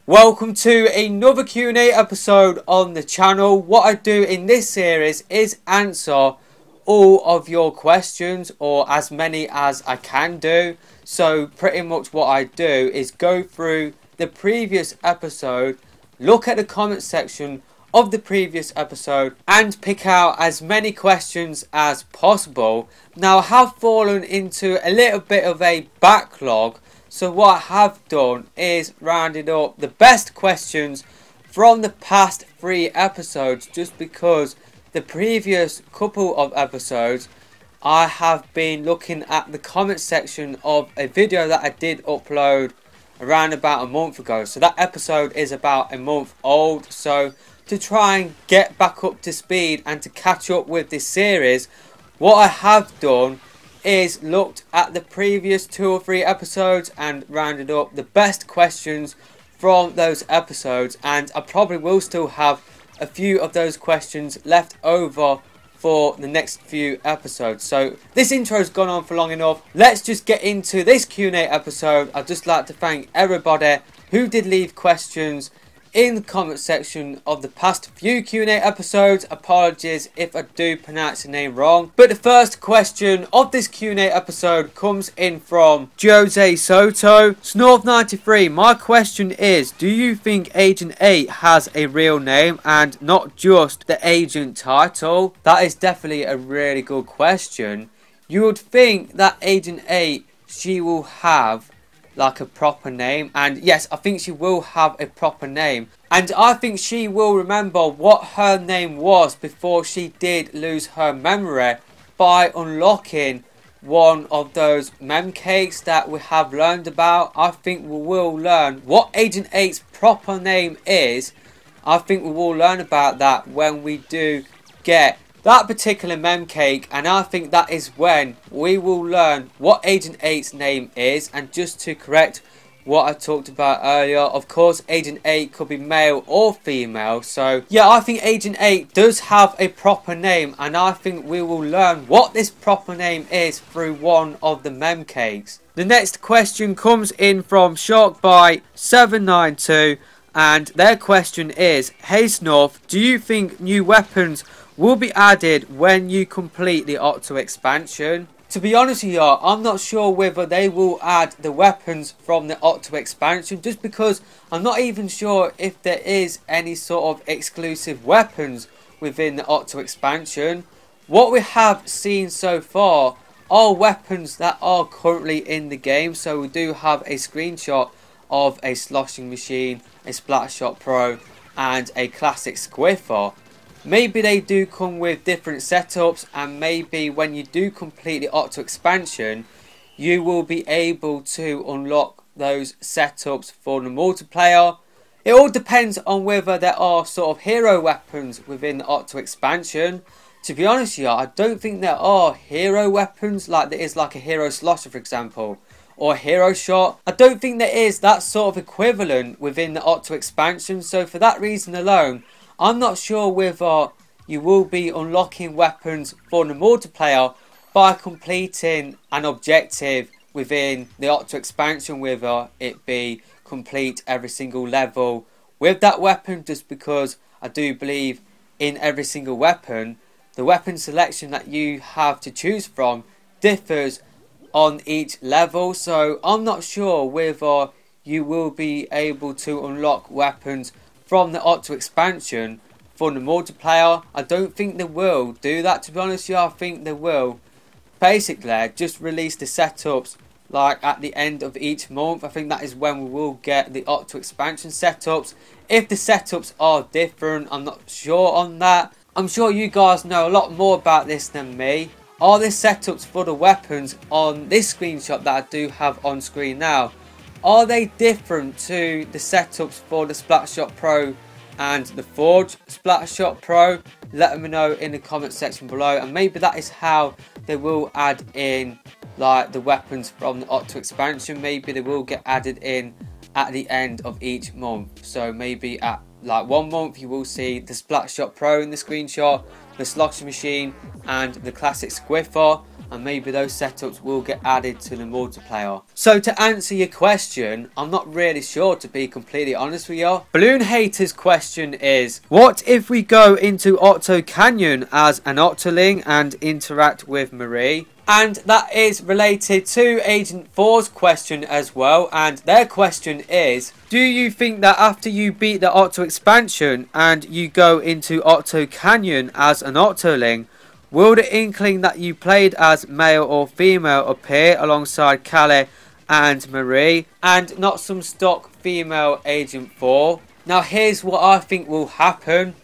Welcome to another Q&A episode on the channel. What I do in this series is answer all of your questions, or as many as I can do. So pretty much what I do is go through the previous episode, look at the comment section of the previous episode and pick out as many questions as possible. Now I have fallen into a little bit of a backlog, so what I have done is rounded up the best questions from the past 3 episodes, just because the previous couple of episodes I have been looking at the comment section of a video that I did upload around about a month ago. So that episode is about a month old. So to try and get back up to speed and to catch up with this series, what I have done is looked at the previous 2 or 3 episodes and rounded up the best questions from those episodes, and I probably will still have a few of those questions left over for the next few episodes. So this intro's gone on for long enough. Let's just get into this Q&A episode. I'd just like to thank everybody who did leave questions in the comment section of the past few Q&A episodes. Apologies if I do pronounce the name wrong. But the first question of this Q&A episode comes in from Jose Soto. Snorf93, my question is, do you think Agent 8 has a real name and not just the agent title? That is definitely a really good question. You would think that Agent 8, she will have like a proper name, and yes, I think she will have a proper name, and I think she will remember what her name was before she did lose her memory by unlocking one of those mem cakes that we have learned about. I think we will learn what Agent 8's proper name is. I think we will learn about that when we do get that particular mem cake, and I think that is when we will learn what Agent 8's name is. And just to correct what I talked about earlier, of course Agent 8 could be male or female. So yeah, I think Agent 8 does have a proper name, and I think we will learn what this proper name is through one of the mem cakes. The next question comes in from Sharkbite792, and their question is, hey Snuff, do you think new weapons will be added when you complete the Octo expansion? To be honest with you, I'm not sure whether they will add the weapons from the Octo expansion, just because I'm not even sure if there is any sort of exclusive weapons within the Octo expansion. What we have seen so far are weapons that are currently in the game. So we do have a screenshot of a sloshing machine, a Splatshot Pro and a classic Squiffer. Maybe they do come with different setups, and maybe when you do complete the Octo expansion, you will be able to unlock those setups for the multiplayer. It all depends on whether there are sort of hero weapons within the Octo expansion. To be honest with you, I don't think there are hero weapons like there is like a hero slosher, for example, or a hero shot. I don't think there is that sort of equivalent within the Octo expansion. So for that reason alone, I'm not sure whether you will be unlocking weapons for the multiplayer by completing an objective within the Octo expansion, whether it be complete every single level with that weapon, just because I do believe in every single weapon, the weapon selection that you have to choose from differs on each level. So I'm not sure whether you will be able to unlock weapons from the Octo expansion for the multiplayer. I don't think they will do that, to be honest with you. I think they will basically just release the setups like at the end of each month. I think that is when we will get the Octo expansion setups. If the setups are different, I'm not sure on that. I'm sure you guys know a lot more about this than me. Are the setups for the weapons on this screenshot that I do have on screen now, are they different to the setups for the Splatshot Pro and the Forge Splatshot Pro? Let me know in the comment section below, and maybe that is how they will add in like the weapons from the Octo expansion. Maybe they will get added in at the end of each month. So maybe at like 1 month you will see the Splatshot Pro in the screenshot, the sloshing machine and the classic Squiffer. and maybe those setups will get added to the multiplayer. So to answer your question, I'm not really sure, to be completely honest with you. Balloon Hater's question is, what if we go into Octo Canyon as an Octoling and interact with Marie? And that is related to Agent 4's question as well, and their question is, do you think that after you beat the Octo expansion and you go into Octo Canyon as an Octoling, will the inkling that you played as male or female appear alongside Callie and Marie, and not some stock female Agent 4? Now here's what I think will happen.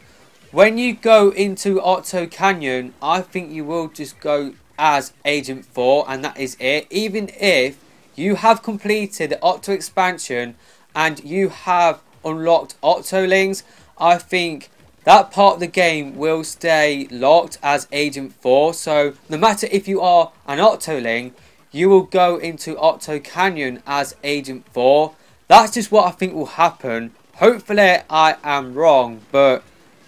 When you go into Octo Canyon, I think you will just go as Agent 4 and that is it. Even if you have completed the Octo expansion and you have unlocked Octolings, I think that part of the game will stay locked as Agent 4. So no matter if you are an Octoling, you will go into Octo Canyon as Agent 4. That's just what I think will happen. Hopefully I am wrong, but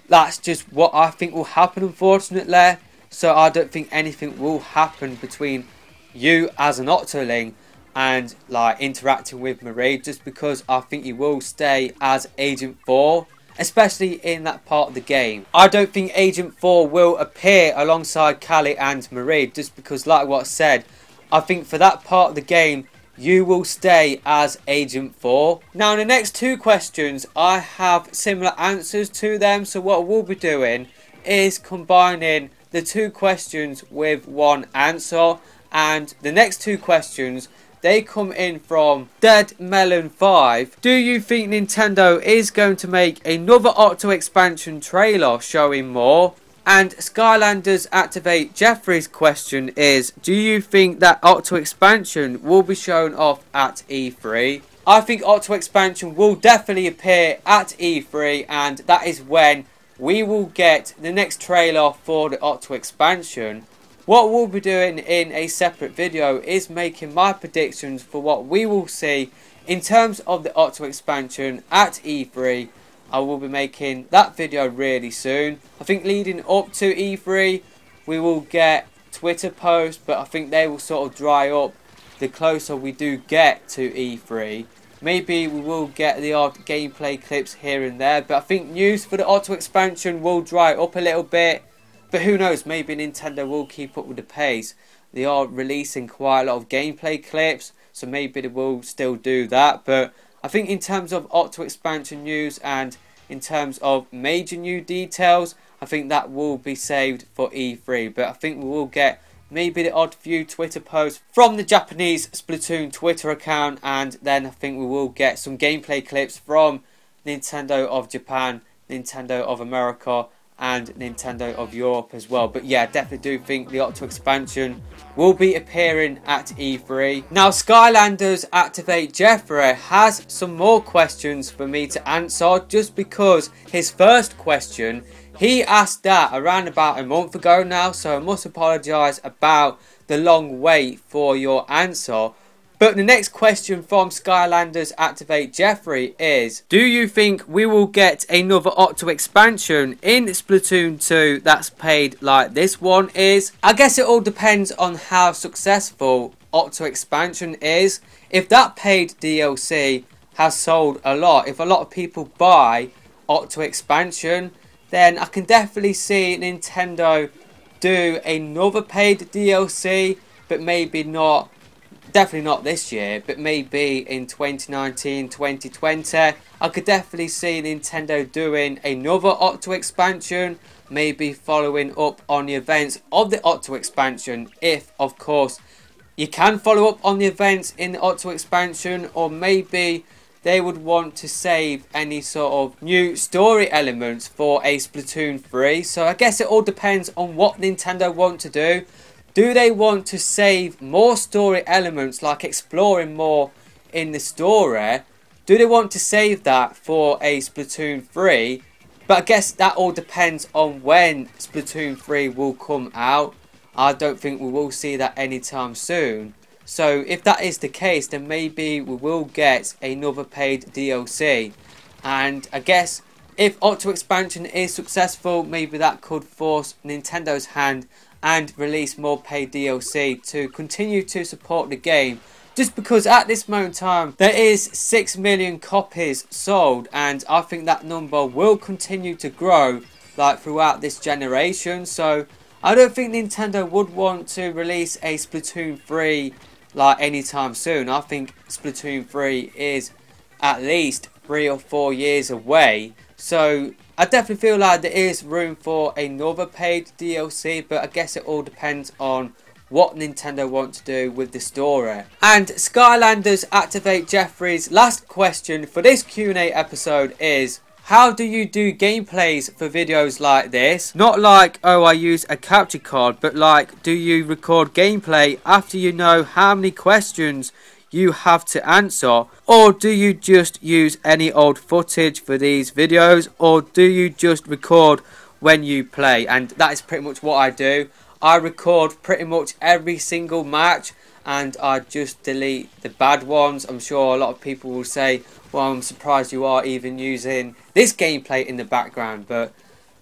that's just what I think will happen, unfortunately. So I don't think anything will happen between you as an Octoling and like interacting with Marie, just because I think you will stay as Agent 4, especially in that part of the game. I don't think Agent 4 will appear alongside Callie and Marie, just because like what I said, I think for that part of the game you will stay as Agent 4. Now in the next two questions I have similar answers to them, so what we'll be doing is combining the two questions with one answer, and the next two questions, they come in from Dead Melon 5. Do you think Nintendo is going to make another Octo expansion trailer showing more? And Skylanders Activate Jeffrey's question is, do you think that Octo expansion will be shown off at E3? I think Octo expansion will definitely appear at E3, and that is when we will get the next trailer for the Octo expansion. What we'll be doing in a separate video is making my predictions for what we will see in terms of the Octo expansion at E3. I will be making that video really soon. I think leading up to E3 we will get Twitter posts, but I think they will sort of dry up the closer we do get to E3. Maybe we will get the odd gameplay clips here and there, but I think news for the Octo expansion will dry up a little bit. But who knows, maybe Nintendo will keep up with the pace. They are releasing quite a lot of gameplay clips, so maybe they will still do that. But I think in terms of Octo expansion news and in terms of major new details, I think that will be saved for E3. But I think we will get maybe the odd few Twitter posts from the Japanese Splatoon Twitter account, and then I think we will get some gameplay clips from Nintendo of Japan, Nintendo of America, and Nintendo of Europe as well. But yeah, I definitely do think the Octo expansion will be appearing at E3. Now Skylanders Activate Jeffrey has some more questions for me to answer, just because his first question, he asked that around about a month ago now, so I must apologise about the long wait for your answer. But the next question from Skylanders Activate Jeffrey is, do you think we will get another Octo expansion in Splatoon 2 that's paid like this one is? I guess it all depends on how successful Octo expansion is. If that paid DLC has sold a lot, if a lot of people buy Octo expansion, then I can definitely see Nintendo do another paid DLC, but maybe not, definitely not this year, but maybe in 2019, 2020. I could definitely see Nintendo doing another Octo expansion, maybe following up on the events of the Octo expansion, if of course you can follow up on the events in the Octo expansion, or maybe they would want to save any sort of new story elements for a Splatoon 3. So I guess it all depends on what Nintendo want to do. Do they want to save more story elements, like exploring more in the story? Do they want to save that for a Splatoon 3? But I guess that all depends on when Splatoon 3 will come out. I don't think we will see that anytime soon. So if that is the case, then maybe we will get another paid DLC. And I guess if Octo expansion is successful, maybe that could force Nintendo's hand and release more paid DLC to continue to support the game. Just because at this moment in time there is 6 million copies sold, and I think that number will continue to grow like throughout this generation. So I don't think Nintendo would want to release a Splatoon 3 like anytime soon. I think Splatoon 3 is at least 3 or 4 years away. So I definitely feel like there is room for another paid DLC, but I guess it all depends on what Nintendo want to do with the story. And Skylanders Activate Jeffrey's last question for this Q&A episode is, how do you do gameplays for videos like this? Not like, oh, I use a capture card, but like, do you record gameplay after you know how many questions you have to answer? Or do you just use any old footage for these videos? Or do you just record when you play? And that is pretty much what I do. I record pretty much every single match, and I just delete the bad ones. I'm sure a lot of people will say, well, I'm surprised you are even using this gameplay in the background. But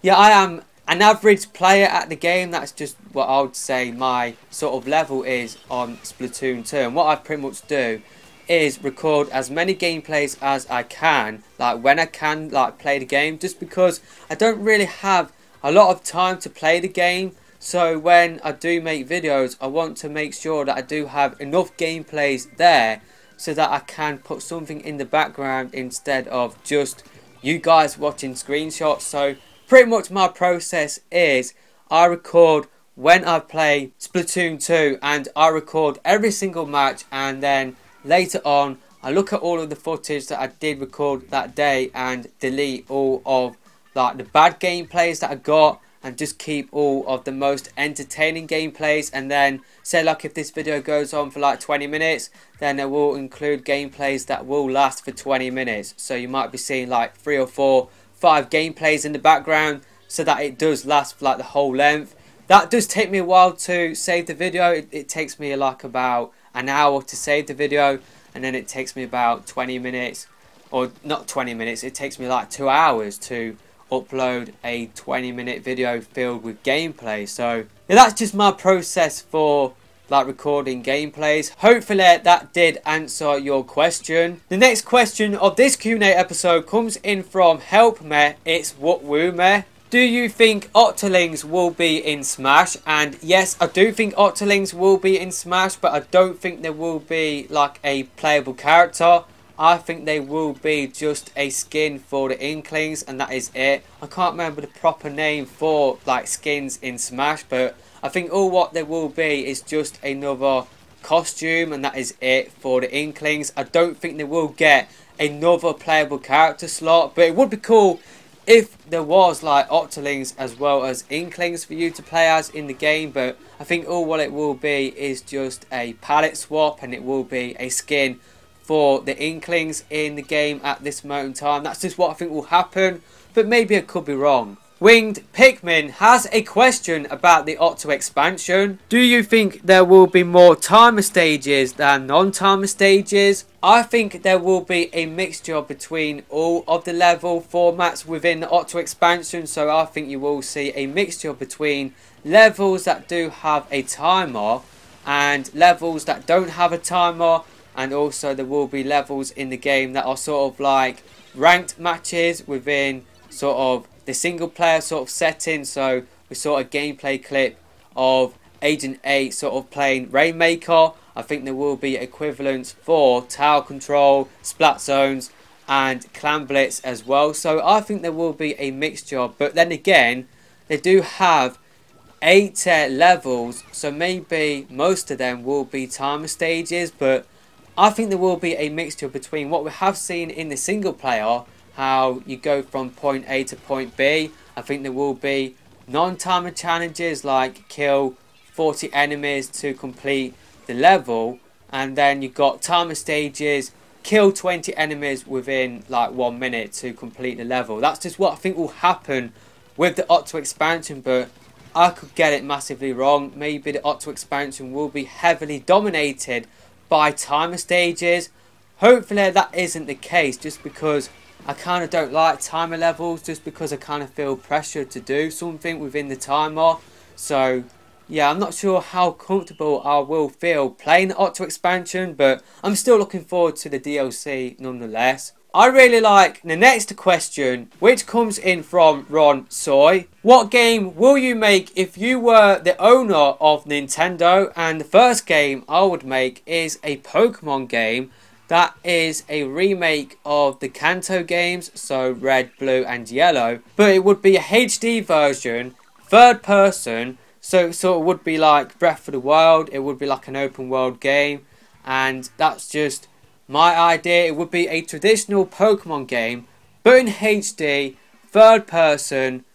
yeah, I am an average player at the game. That's just what I would say my sort of level is on Splatoon 2. And what I pretty much do is record as many gameplays as I can, like when I can, like play the game, just because I don't really have a lot of time to play the game. So when I do make videos, I want to make sure that I do have enough gameplays there so that I can put something in the background instead of just you guys watching screenshots. So pretty much my process is I record when I play Splatoon 2, and I record every single match, and then later on I look at all of the footage that I did record that day and delete all of like the bad gameplays that I got, and just keep all of the most entertaining gameplays. And then say like if this video goes on for like 20 minutes, then it will include gameplays that will last for 20 minutes. So you might be seeing like 3 or 4, 5 gameplays in the background, so that it does last for like the whole length. That does take me a while to save the video. It takes me like about an hour to save the video, and then it takes me about 20 minutes, or not 20 minutes, it takes me like 2 hours to upload a 20-minute video filled with gameplay. So yeah, that's just my process for like recording gameplays. Hopefully that did answer your question. The next question of this Q&A episode comes in from Help Me. It's What Woo Me. Do you think Octolings will be in Smash? And yes, I do think Octolings will be in Smash, but I don't think there will be like a playable character. I think they will be just a skin for the Inklings, and that is it. I can't remember the proper name for like skins in Smash, but I think all what there will be is just another costume, and that is it for the Inklings. I don't think they will get another playable character slot, but it would be cool if there was like Octolings as well as Inklings for you to play as in the game. But I think all what it will be is just a palette swap, and it will be a skin for the Inklings in the game at this moment in time. That's just what I think will happen, but maybe I could be wrong. Winged Pikmin has a question about the Octo expansion. Do you think there will be more timer stages than non-timer stages? I think there will be a mixture between all of the level formats within the Octo expansion. So I think you will see a mixture between levels that do have a timer and levels that don't have a timer. And also there will be levels in the game that are sort of like ranked matches within sort of the single player sort of setting. So we saw a gameplay clip of Agent 8 sort of playing Rainmaker. I think there will be equivalents for Tower Control, Splat Zones and Clan Blitz as well. So I think there will be a mixture. But then again, they do have 8 levels. So maybe most of them will be timer stages. But I think there will be a mixture between what we have seen in the single player, how you go from point A to point B. I think there will be non-timer challenges like kill 40 enemies to complete the level, and then you got timer stages, kill 20 enemies within like 1 minute to complete the level. That's just what I think will happen with the Octo expansion, but I could get it massively wrong. Maybe the Octo expansion will be heavily dominated by timer stages. Hopefully that isn't the case, just because I kind of don't like timer levels, just because I kind of feel pressured to do something within the timer. So yeah, I'm not sure how comfortable I will feel playing the Octo expansion, but I'm still looking forward to the DLC nonetheless. I really like the next question, which comes in from Ron Soy. What game will you make if you were the owner of Nintendo? And the first game I would make is a Pokemon game that is a remake of the Kanto games, so Red, Blue and Yellow. But it would be a HD version, third person, so it would be like Breath of the Wild, it would be like an open world game, and that's just my idea. It would be a traditional Pokemon game, but in HD, third person,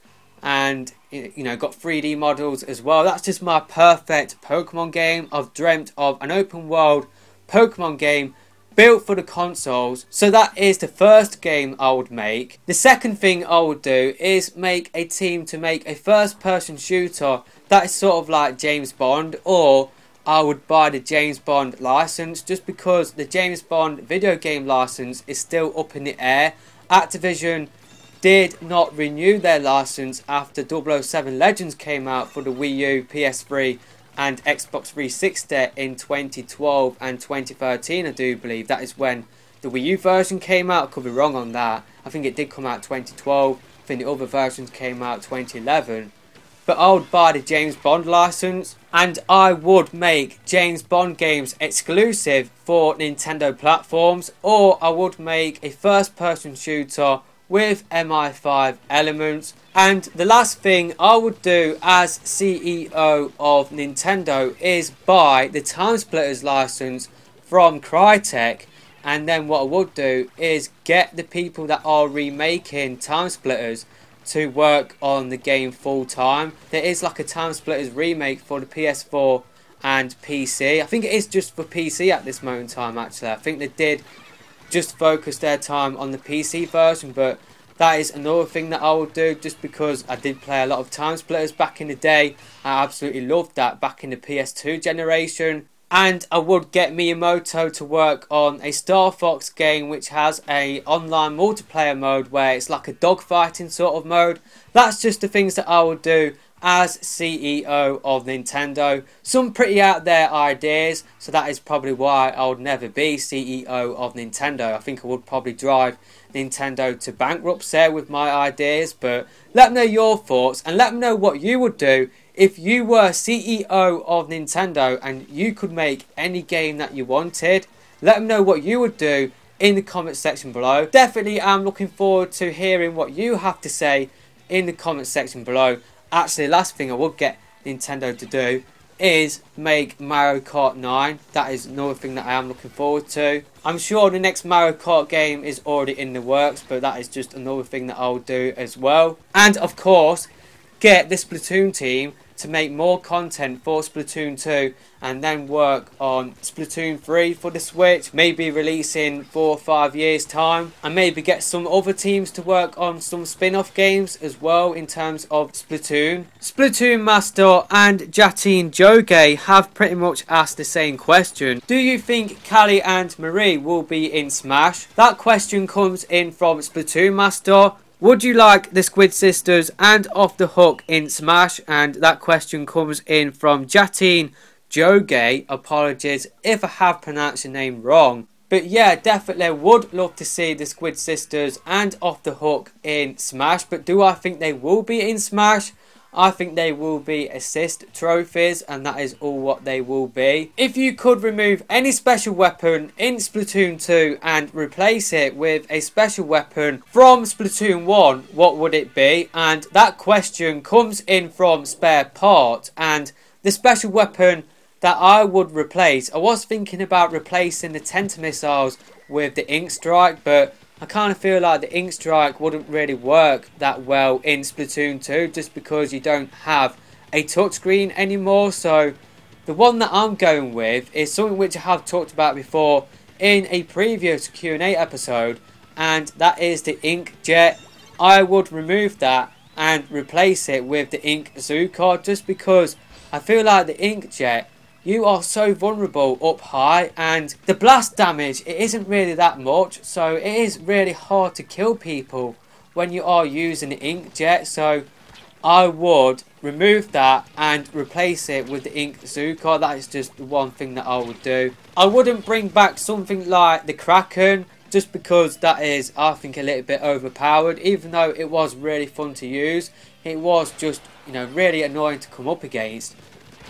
and you know, got 3D models as well. That's just my perfect Pokemon game. I've dreamt of an open world Pokemon game built for the consoles. So that is the first game I would make. The second thing I would do is make a team to make a first person shooter that is sort of like James Bond, or I would buy the James Bond license, just because the James Bond video game license is still up in the air. Activision did not renew their license after 007 Legends came out for the Wii U, PS3 and Xbox 360 in 2012 and 2013, I do believe. That is when the Wii U version came out. I could be wrong on that. I think it did come out 2012. I think the other versions came out 2011. But I would buy the James Bond license, and I would make James Bond games exclusive for Nintendo platforms, or I would make a first person shooter with MI5 elements. And the last thing I would do as CEO of Nintendo is buy the Time Splitters license from Crytek, and then what I would do is get the people that are remaking Time Splitters to work on the game full time. There is like a Time Splitters remake for the PS4 and PC. I think it is just for PC at this moment in time actually. I think they did just focus their time on the PC version, but that is another thing that I will do, just because I did play a lot of Time Splitters back in the day. I absolutely loved that back in the PS2 generation. And I would get Miyamoto to work on a Star Fox game which has a online multiplayer mode where it's like a dogfighting sort of mode. That's just the things that I would do as CEO of Nintendo. Some pretty out there ideas, so that is probably why I would never be CEO of Nintendo. I think I would probably drive Nintendo to bankruptcy with my ideas. But let me know your thoughts, and let me know what you would do if you were CEO of Nintendo and you could make any game that you wanted. Let me know what you would do in the comment section below. Definitely am looking forward to hearing what you have to say in the comment section below. Actually, the last thing I would get Nintendo to do is make Mario Kart 9. That is another thing that I am looking forward to. I'm sure the next Mario Kart game is already in the works, but that is just another thing that I'll do as well. And of course, get the Splatoon team to make more content for Splatoon 2, and then work on Splatoon 3 for the Switch, maybe release in 4 or 5 years time, and maybe get some other teams to work on some spin-off games as well in terms of Splatoon. Splatoon Master and Jatin Joge have pretty much asked the same question. Do you think Callie and Marie will be in Smash? That question comes in from Splatoon Master. Would you like the Squid sisters and Off the Hook in Smash? And that question comes in from Jatin Joge. Apologies if I have pronounced your name wrong. But yeah, definitely would love to see the Squid sisters and Off the Hook in Smash. But do I think they will be in Smash? I think they will be assist trophies, and that is all what they will be. If you could remove any special weapon in Splatoon 2 and replace it with a special weapon from Splatoon 1, what would it be? And that question comes in from Spare Part. And the special weapon that I would replace, I was thinking about replacing the Tenta missiles with the Ink Strike, but I kind of feel like the Ink Strike wouldn't really work that well in Splatoon 2, just because you don't have a touchscreen anymore. So the one that I'm going with is something which I have talked about before in a previous Q&A episode, and that is the Ink Jet. I would remove that and replace it with the Ink Zucard, just because I feel like the Ink Jet, you are so vulnerable up high, and the blast damage, it isn't really that much, so it is really hard to kill people when you are using the Ink Jet. So I would remove that and replace it with the ink Zuko. That is just the one thing that I would do. I wouldn't bring back something like the Kraken, just because that is, I think, a little bit overpowered. Even though it was really fun to use, it was just, you know, really annoying to come up against.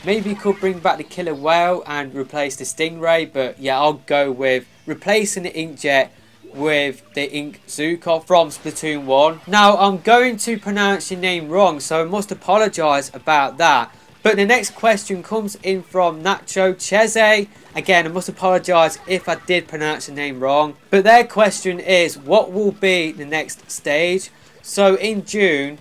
Maybe you could bring back the Killer Whale and replace the Stingray, but yeah, I'll go with replacing the Inkjet with the Ink Zuko from Splatoon 1. Now, I'm going to pronounce your name wrong, so I must apologise about that. But the next question comes in from Nacho Cheze. Again, I must apologise if I did pronounce your name wrong. But their question is, what will be the next stage? So in June,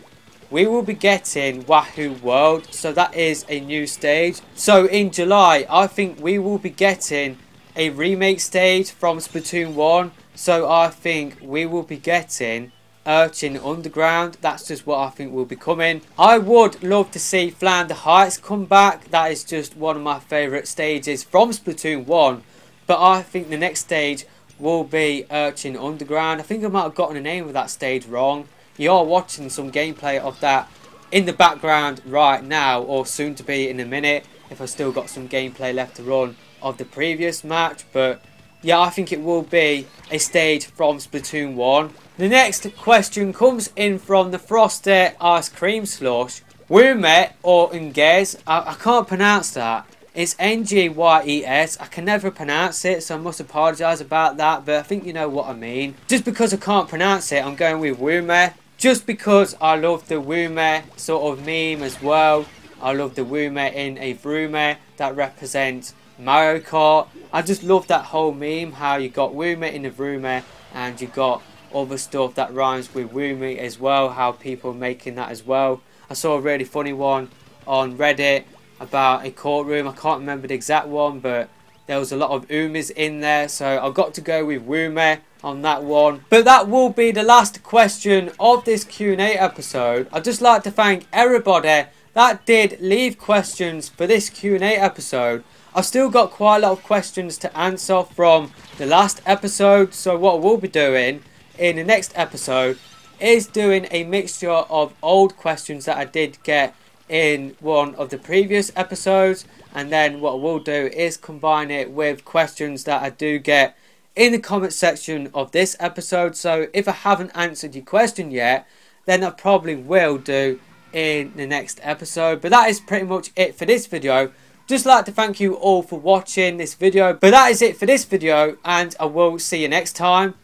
we will be getting Wahoo World. So that is a new stage. So in July, I think we will be getting a remake stage from Splatoon 1. So I think we will be getting Urchin Underground. That's just what I think will be coming. I would love to see Flounder Heights come back. That is just one of my favourite stages from Splatoon 1. But I think the next stage will be Urchin Underground. I think I might have gotten the name of that stage wrong. You are watching some gameplay of that in the background right now, or soon to be in a minute, if I still got some gameplay left to run of the previous match. But yeah, I think it will be a stage from Splatoon 1. The next question comes in from the Frosty Ice Cream Slush. Wumet or Unges, I can't pronounce that. It's N-G-Y-E-S. I can never pronounce it, so I must apologise about that, but I think you know what I mean. Just because I can't pronounce it, I'm going with Wumet. Just because I love the Wumet sort of meme as well. I love the Wumet in a Vroomeh that represents Mario Kart. I just love that whole meme, how you got Wumet in the Vroomeh and you got other stuff that rhymes with Woomy as well, how people are making that as well. I saw a really funny one on Reddit about a courtroom. I can't remember the exact one, but there was a lot of Umis in there, so I've got to go with Woomy on that one. But that will be the last question of this Q&A episode. I'd just like to thank everybody that did leave questions for this Q&A episode. I've still got quite a lot of questions to answer from the last episode, so what we'll be doing in the next episode is doing a mixture of old questions that I did get in one of the previous episodes, and then what we'll do is combine it with questions that I do get in the comment section of this episode. So if I haven't answered your question yet, then I probably will do in the next episode. But that is pretty much it for this video. Just like to thank you all for watching this video. But that is it for this video, and I will see you next time.